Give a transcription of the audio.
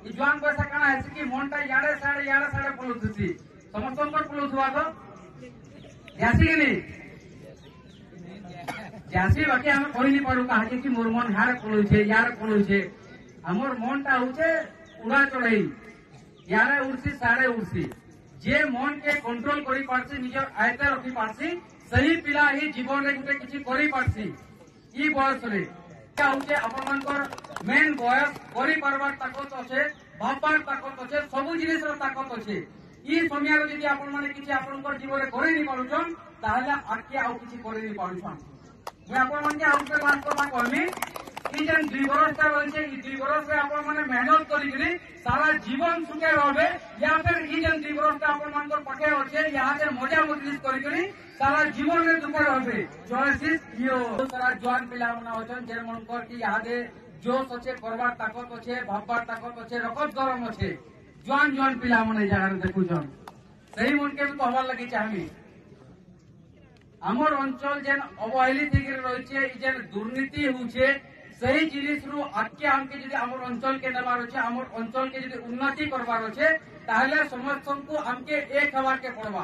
जुआन पैसा काना है कि मनटा याड़े साड़े पलुथुसी समस्त पलुथुआ तो जासी कि नहीं जासी बाकी हम कहि नहीं पारू कहा कि मोर मन हारे पलुछे यार पलुछे हमर मनटा होचे उड़ा चढ़ई यारे उड़सी साड़े उड़सी जे मन के कंट्रोल करि पारसी निजर आयते रखि पारसी सही पिला ही जीवन रे गुटे किछि करि पारसी ई बयस रे क्या होचे अपन मानकर मेन बयस करि पारबार ताकत अछि भाबबार ताकत अछि सब जिनिस रो ताकत अछि ई समय रे जदि अपन माने किछि आपनकर जीवन रे करि नहीं पारुछन ताहले आके आउ किछि करि नहीं पारुछन मैं अपन मन के आउट बात करबा कहमी ई जन 2 बरसटा रहछे ई 2 बरस रे अपन माने मेहनत करिकरी सारा जीवन सुखे रहबे या फिर ई जन 2 बरसटा अपन मानकर पके होछे यहाँ से मजा मजलिस करिकरी सारा जीवन रे दुख रहबे चॉइसेस यो सारा जवान पिला मना होछन जे मनकर की यहाँ दे जोश अच्छे करबार ताकत अच्छे भाबबार ताकत अच्छे रकत गरम अच्छे जवान पिला मने जगह देखुछन सही मन के कहबार लगी चाहमी आमर अंचल जेन अवहेलित रही जेन दुर्नीति होछे सही जिनिस रु आके हमके जदि आमर अंचल के नेबार अच्छे आमर अंचल के जदि उन्नति करबार अच्छे ताहले समस्त को हमके एक हवार के पड़वा।